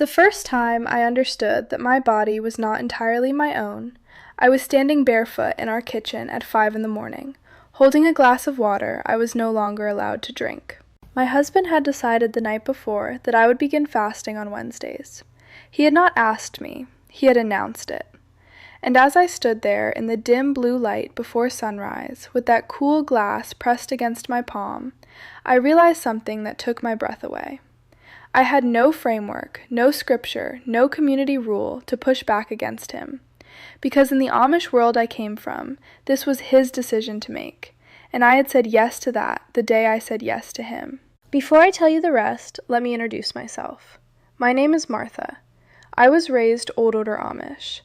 The first time I understood that my body was not entirely my own, I was standing barefoot in our kitchen at 5 in the morning, holding a glass of water I was no longer allowed to drink. My husband had decided the night before that I would begin fasting on Wednesdays. He had not asked me, he had announced it. And as I stood there in the dim blue light before sunrise, with that cool glass pressed against my palm, I realized something that took my breath away. I had no framework, no scripture, no community rule to push back against him. Because in the Amish world I came from, this was his decision to make, and I had said yes to that the day I said yes to him. Before I tell you the rest, let me introduce myself. My name is Martha. I was raised Old Order Amish.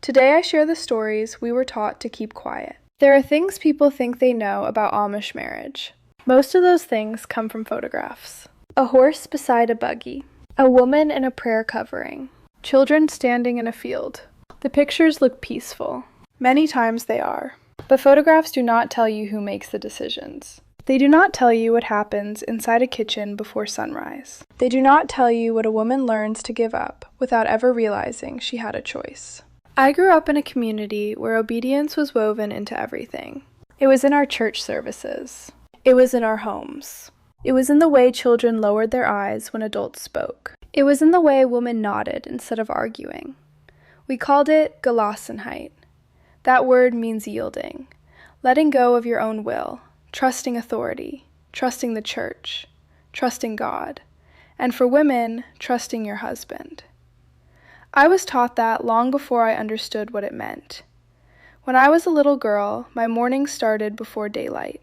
Today I share the stories we were taught to keep quiet. There are things people think they know about Amish marriage. Most of those things come from photographs. A horse beside a buggy. A woman in a prayer covering. Children standing in a field. The pictures look peaceful. Many times they are. But photographs do not tell you who makes the decisions. They do not tell you what happens inside a kitchen before sunrise. They do not tell you what a woman learns to give up without ever realizing she had a choice. I grew up in a community where obedience was woven into everything. It was in our church services. It was in our homes. It was in the way children lowered their eyes when adults spoke. It was in the way women nodded instead of arguing. We called it glassenheit. That word means yielding, letting go of your own will, trusting authority, trusting the church, trusting God, and for women, trusting your husband. I was taught that long before I understood what it meant. When I was a little girl, my mornings started before daylight.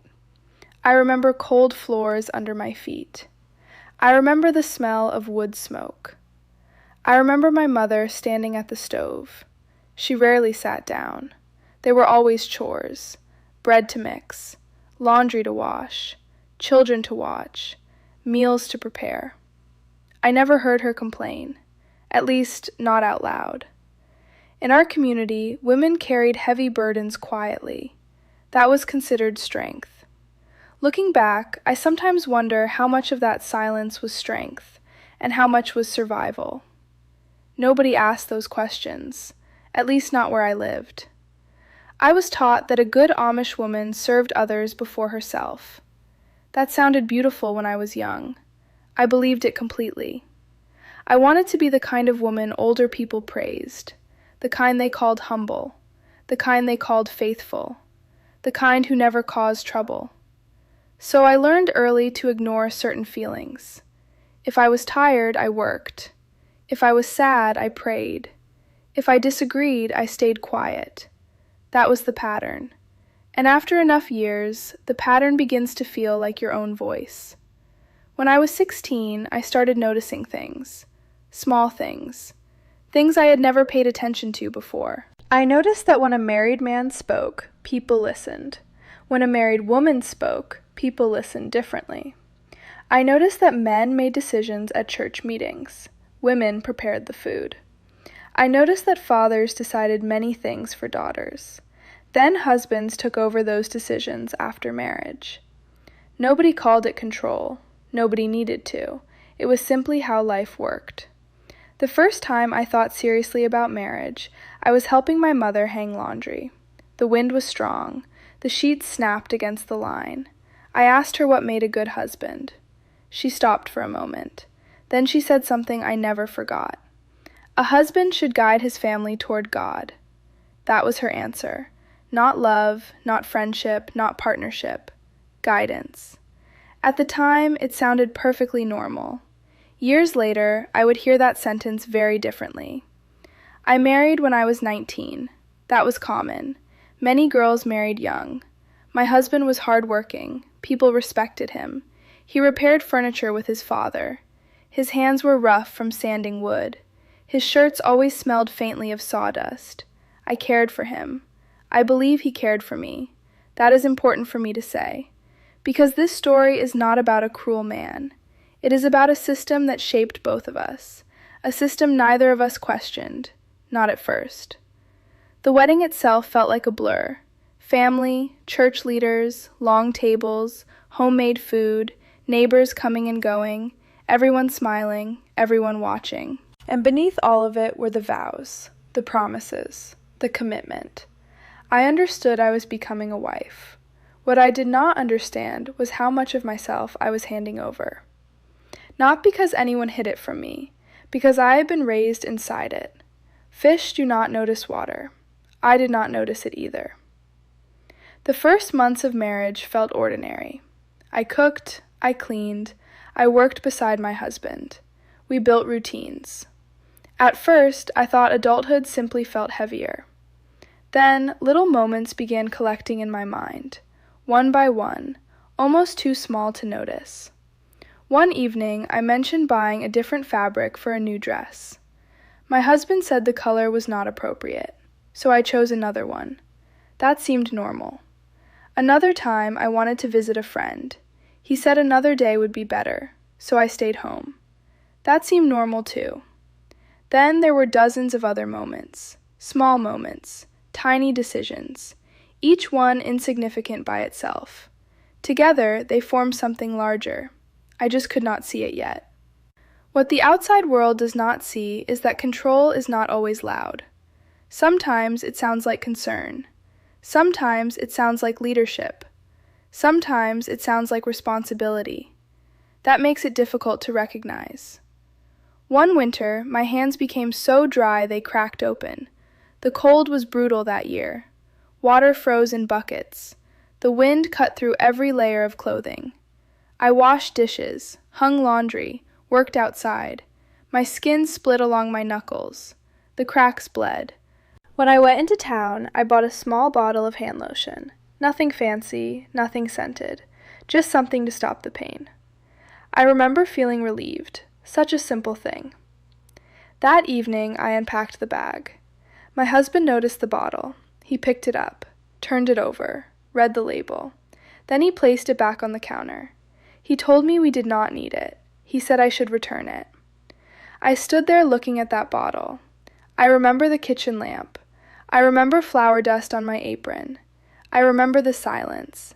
I remember cold floors under my feet. I remember the smell of wood smoke. I remember my mother standing at the stove. She rarely sat down. There were always chores, bread to mix, laundry to wash, children to watch, meals to prepare. I never heard her complain. At least, not out loud. In our community, women carried heavy burdens quietly. That was considered strength. Looking back, I sometimes wonder how much of that silence was strength, and how much was survival. Nobody asked those questions, at least not where I lived. I was taught that a good Amish woman served others before herself. That sounded beautiful when I was young. I believed it completely. I wanted to be the kind of woman older people praised, the kind they called humble, the kind they called faithful, the kind who never caused trouble. So I learned early to ignore certain feelings. If I was tired, I worked. If I was sad, I prayed. If I disagreed, I stayed quiet. That was the pattern. And after enough years, the pattern begins to feel like your own voice. When I was 16, I started noticing things. Small things. Things I had never paid attention to before. I noticed that when a married man spoke, people listened. When a married woman spoke, people listened differently. I noticed that men made decisions at church meetings. Women prepared the food. I noticed that fathers decided many things for daughters. Then husbands took over those decisions after marriage. Nobody called it control. Nobody needed to. It was simply how life worked. The first time I thought seriously about marriage, I was helping my mother hang laundry. The wind was strong. The sheets snapped against the line. I asked her what made a good husband. She stopped for a moment. Then she said something I never forgot. A husband should guide his family toward God. That was her answer. Not love, not friendship, not partnership. Guidance. At the time, it sounded perfectly normal. Years later, I would hear that sentence very differently. I married when I was 19. That was common. Many girls married young. My husband was hardworking. People respected him. He repaired furniture with his father. His hands were rough from sanding wood. His shirts always smelled faintly of sawdust. I cared for him. I believe he cared for me. That is important for me to say. Because this story is not about a cruel man. It is about a system that shaped both of us, a system neither of us questioned, not at first. The wedding itself felt like a blur. Family, church leaders, long tables, homemade food, neighbors coming and going, everyone smiling, everyone watching. And beneath all of it were the vows, the promises, the commitment. I understood I was becoming a wife. What I did not understand was how much of myself I was handing over. Not because anyone hid it from me, because I had been raised inside it. Fish do not notice water. I did not notice it either. The first months of marriage felt ordinary. I cooked, I cleaned, I worked beside my husband. We built routines. At first, I thought adulthood simply felt heavier. Then, little moments began collecting in my mind, one by one, almost too small to notice. One evening, I mentioned buying a different fabric for a new dress. My husband said the color was not appropriate, so I chose another one. That seemed normal. Another time, I wanted to visit a friend. He said another day would be better, so I stayed home. That seemed normal too. Then there were dozens of other moments, small moments, tiny decisions, each one insignificant by itself. Together, they formed something larger. I just could not see it yet. What the outside world does not see is that control is not always loud. Sometimes it sounds like concern. Sometimes it sounds like leadership. Sometimes it sounds like responsibility. That makes it difficult to recognize. One winter, my hands became so dry they cracked open. The cold was brutal that year. Water froze in buckets. The wind cut through every layer of clothing. I washed dishes, hung laundry, worked outside. My skin split along my knuckles. The cracks bled. When I went into town, I bought a small bottle of hand lotion. Nothing fancy, nothing scented, just something to stop the pain. I remember feeling relieved. Such a simple thing. That evening, I unpacked the bag. My husband noticed the bottle. He picked it up, turned it over, read the label. Then he placed it back on the counter. He told me we did not need it. He said I should return it. I stood there looking at that bottle. I remember the kitchen lamp. I remember flour dust on my apron. I remember the silence.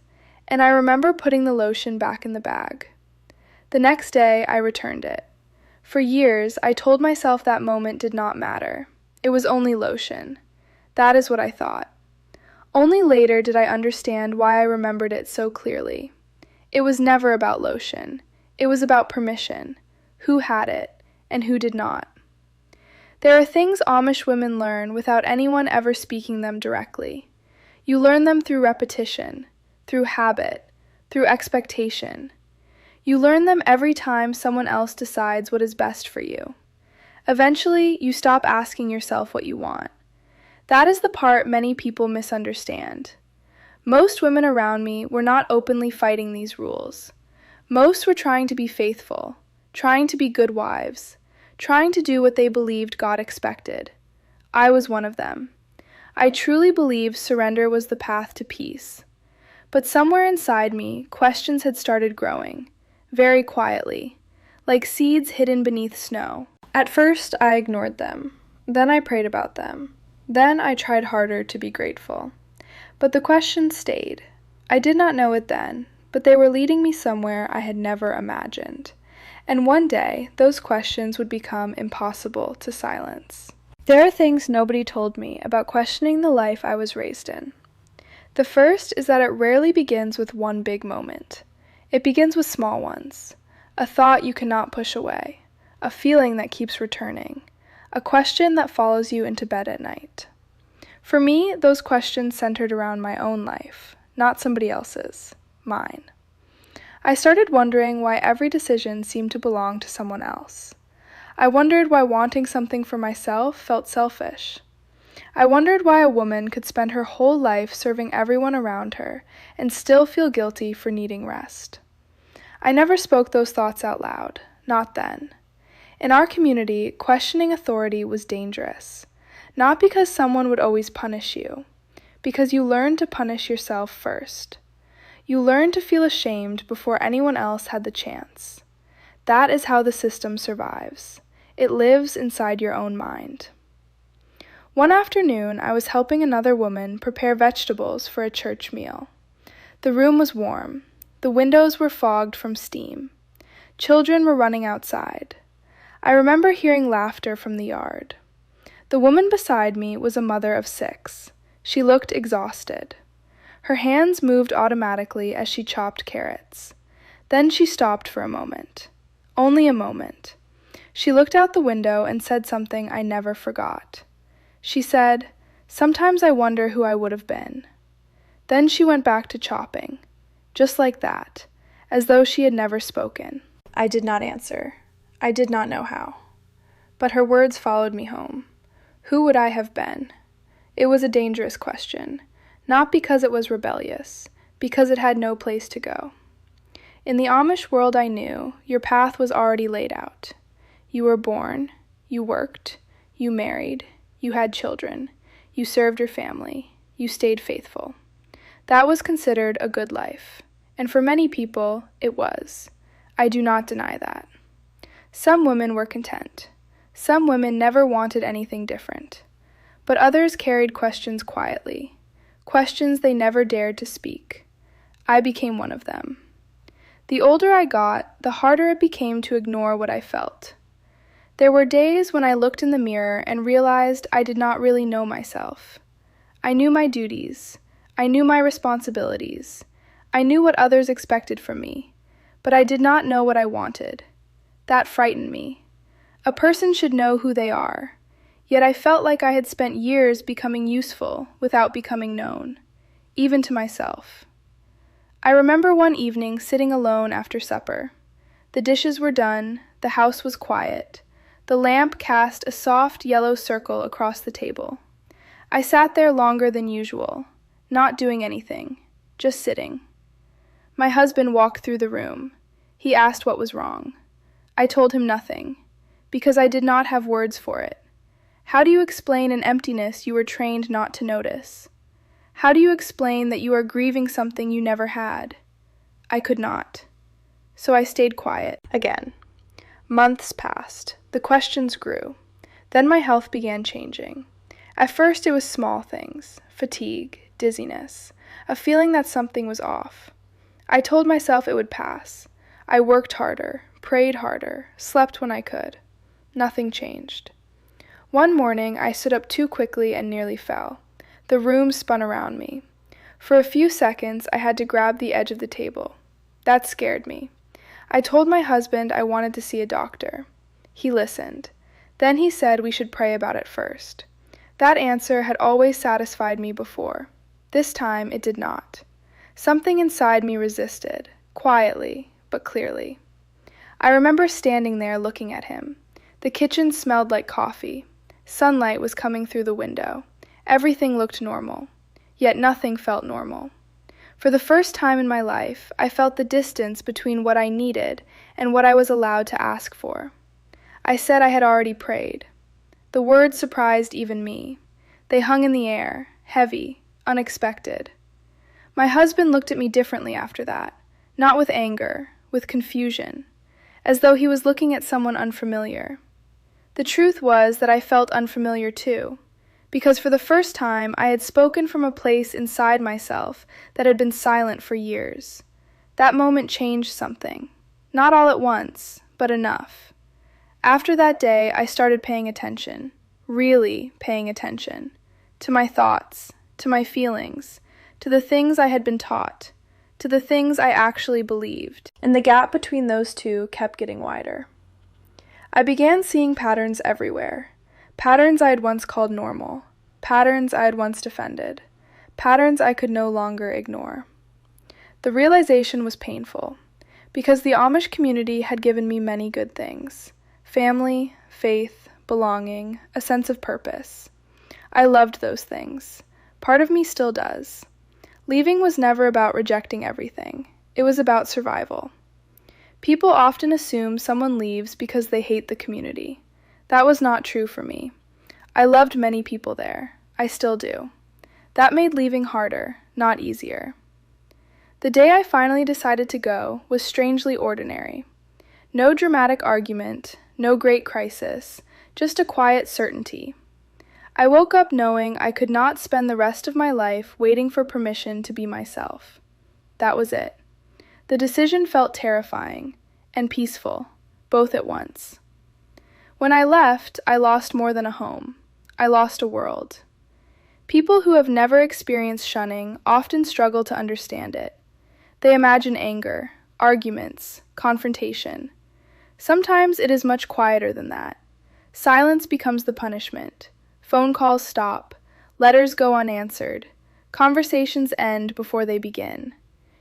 And I remember putting the lotion back in the bag. The next day, I returned it. For years, I told myself that moment did not matter. It was only lotion. That is what I thought. Only later did I understand why I remembered it so clearly. It was never about lotion. It was about permission. Who had it, and who did not. There are things Amish women learn without anyone ever speaking them directly. You learn them through repetition, through habit, through expectation. You learn them every time someone else decides what is best for you. Eventually, you stop asking yourself what you want. That is the part many people misunderstand. Most women around me were not openly fighting these rules. Most were trying to be faithful, trying to be good wives, trying to do what they believed God expected. I was one of them. I truly believed surrender was the path to peace. But somewhere inside me, questions had started growing, very quietly, like seeds hidden beneath snow. At first, I ignored them. Then I prayed about them. Then I tried harder to be grateful. But the questions stayed. I did not know it then, but they were leading me somewhere I had never imagined. And one day, those questions would become impossible to silence. There are things nobody told me about questioning the life I was raised in. The first is that it rarely begins with one big moment. It begins with small ones. A thought you cannot push away. A feeling that keeps returning. A question that follows you into bed at night. For me, those questions centered around my own life, not somebody else's, mine. I started wondering why every decision seemed to belong to someone else. I wondered why wanting something for myself felt selfish. I wondered why a woman could spend her whole life serving everyone around her and still feel guilty for needing rest. I never spoke those thoughts out loud, not then. In our community, questioning authority was dangerous, not because someone would always punish you, because you learned to punish yourself first. You learned to feel ashamed before anyone else had the chance. That is how the system survives. It lives inside your own mind. One afternoon, I was helping another woman prepare vegetables for a church meal. The room was warm. The windows were fogged from steam. Children were running outside. I remember hearing laughter from the yard. The woman beside me was a mother of 6. She looked exhausted. Her hands moved automatically as she chopped carrots. Then she stopped for a moment. Only a moment. She looked out the window and said something I never forgot. She said, "Sometimes I wonder who I would have been." Then she went back to chopping, just like that, as though she had never spoken. I did not answer. I did not know how. But her words followed me home. Who would I have been? It was a dangerous question, not because it was rebellious, because it had no place to go. In the Amish world I knew, your path was already laid out. You were born, you worked, you married, you had children, you served your family, you stayed faithful. That was considered a good life, and for many people, it was. I do not deny that. Some women were content. Some women never wanted anything different. But others carried questions quietly, questions they never dared to speak. I became one of them. The older I got, the harder it became to ignore what I felt. There were days when I looked in the mirror and realized I did not really know myself. I knew my duties. I knew my responsibilities. I knew what others expected from me, but I did not know what I wanted. That frightened me. A person should know who they are, yet I felt like I had spent years becoming useful without becoming known, even to myself. I remember one evening sitting alone after supper. The dishes were done, the house was quiet. The lamp cast a soft yellow circle across the table. I sat there longer than usual, not doing anything, just sitting. My husband walked through the room. He asked what was wrong. I told him nothing, because I did not have words for it. How do you explain an emptiness you were trained not to notice? How do you explain that you are grieving something you never had? I could not. So I stayed quiet again. Months passed. The questions grew. Then my health began changing. At first it was small things, fatigue, dizziness, a feeling that something was off. I told myself it would pass. I worked harder, prayed harder, slept when I could. Nothing changed. One morning I stood up too quickly and nearly fell. The room spun around me. For a few seconds I had to grab the edge of the table. That scared me. I told my husband I wanted to see a doctor. He listened. Then he said we should pray about it first. That answer had always satisfied me before. This time it did not. Something inside me resisted, quietly, but clearly. I remember standing there looking at him. The kitchen smelled like coffee. Sunlight was coming through the window. Everything looked normal. Yet nothing felt normal. For the first time in my life, I felt the distance between what I needed and what I was allowed to ask for. I said I had already prayed. The words surprised even me. They hung in the air, heavy, unexpected. My husband looked at me differently after that, not with anger, with confusion, as though he was looking at someone unfamiliar. The truth was that I felt unfamiliar too, because for the first time I had spoken from a place inside myself that had been silent for years. That moment changed something, not all at once, but enough. After that day, I started paying attention, really paying attention, to my thoughts, to my feelings, to the things I had been taught, to the things I actually believed, and the gap between those two kept getting wider. I began seeing patterns everywhere, patterns I had once called normal, patterns I had once defended, patterns I could no longer ignore. The realization was painful, because the Amish community had given me many good things: family, faith, belonging, a sense of purpose. I loved those things. Part of me still does. Leaving was never about rejecting everything. It was about survival. People often assume someone leaves because they hate the community. That was not true for me. I loved many people there. I still do. That made leaving harder, not easier. The day I finally decided to go was strangely ordinary. No dramatic argument, no great crisis, just a quiet certainty. I woke up knowing I could not spend the rest of my life waiting for permission to be myself. That was it. The decision felt terrifying and peaceful, both at once. When I left, I lost more than a home. I lost a world. People who have never experienced shunning often struggle to understand it. They imagine anger, arguments, confrontation. Sometimes it is much quieter than that. Silence becomes the punishment. Phone calls stop. Letters go unanswered. Conversations end before they begin.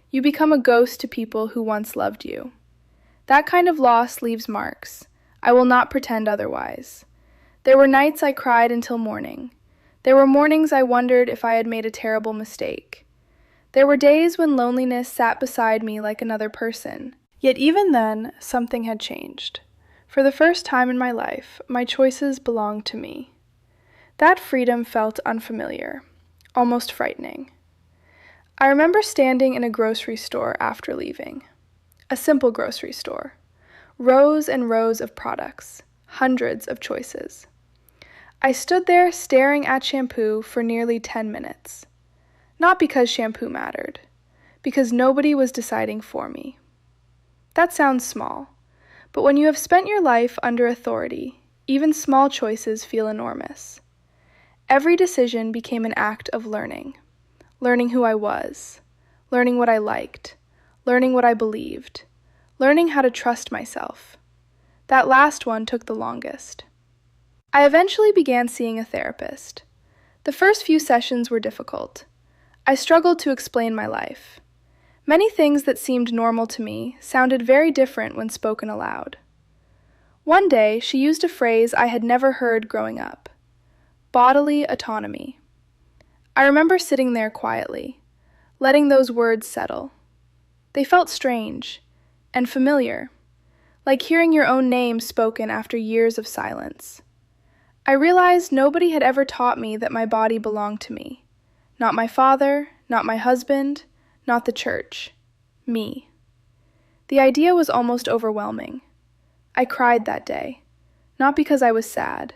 You become a ghost to people who once loved you. That kind of loss leaves marks. I will not pretend otherwise. There were nights I cried until morning. There were mornings I wondered if I had made a terrible mistake. There were days when loneliness sat beside me like another person. Yet even then, something had changed. For the first time in my life, my choices belonged to me. That freedom felt unfamiliar, almost frightening. I remember standing in a grocery store after leaving. A simple grocery store. Rows and rows of products, hundreds of choices. I stood there staring at shampoo for nearly 10 minutes. Not because shampoo mattered, because nobody was deciding for me. That sounds small, but when you have spent your life under authority, even small choices feel enormous. Every decision became an act of learning. Learning who I was, learning what I liked, learning what I believed, learning how to trust myself. That last one took the longest. I eventually began seeing a therapist. The first few sessions were difficult. I struggled to explain my life. Many things that seemed normal to me sounded very different when spoken aloud. One day, she used a phrase I had never heard growing up: bodily autonomy. I remember sitting there quietly, letting those words settle. They felt strange and familiar, like hearing your own name spoken after years of silence. I realized nobody had ever taught me that my body belonged to me. Not my father, not my husband, not the church. Me. The idea was almost overwhelming. I cried that day, not because I was sad,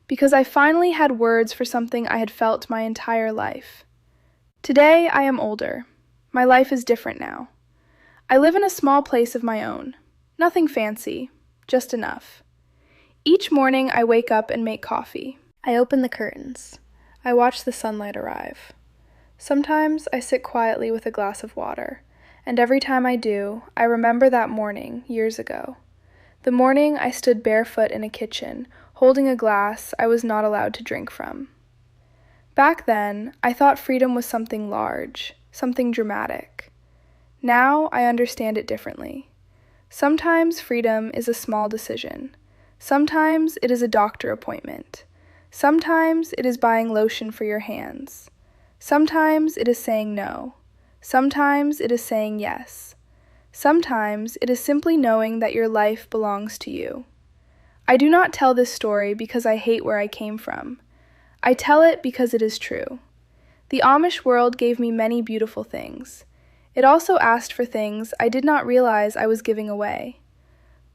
because I finally had words for something I had felt my entire life. Today I am older. My life is different now. I live in a small place of my own. Nothing fancy, just enough. Each morning I wake up and make coffee. I open the curtains. I watch the sunlight arrive. Sometimes I sit quietly with a glass of water, and every time I do, I remember that morning years ago. The morning I stood barefoot in a kitchen, holding a glass I was not allowed to drink from. Back then, I thought freedom was something large, something dramatic. Now I understand it differently. Sometimes freedom is a small decision. Sometimes it is a doctor appointment. Sometimes it is buying lotion for your hands. Sometimes it is saying no. Sometimes it is saying yes. Sometimes it is simply knowing that your life belongs to you. I do not tell this story because I hate where I came from. I tell it because it is true. The Amish world gave me many beautiful things. It also asked for things I did not realize I was giving away.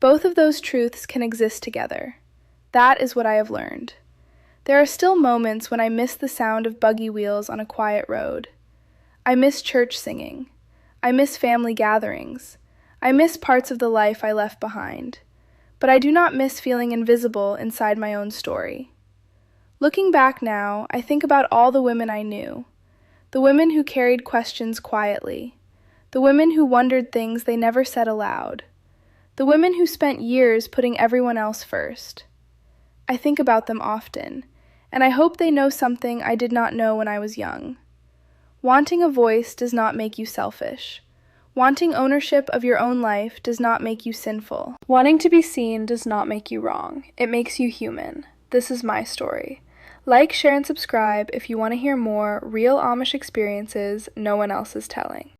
Both of those truths can exist together. That is what I have learned. There are still moments when I miss the sound of buggy wheels on a quiet road. I miss church singing. I miss family gatherings. I miss parts of the life I left behind. But I do not miss feeling invisible inside my own story. Looking back now, I think about all the women I knew. The women who carried questions quietly. The women who wondered things they never said aloud. The women who spent years putting everyone else first. I think about them often, and I hope they know something I did not know when I was young. Wanting a voice does not make you selfish. Wanting ownership of your own life does not make you sinful. Wanting to be seen does not make you wrong. It makes you human. This is my story. Like, share, and subscribe if you want to hear more real Amish experiences no one else is telling.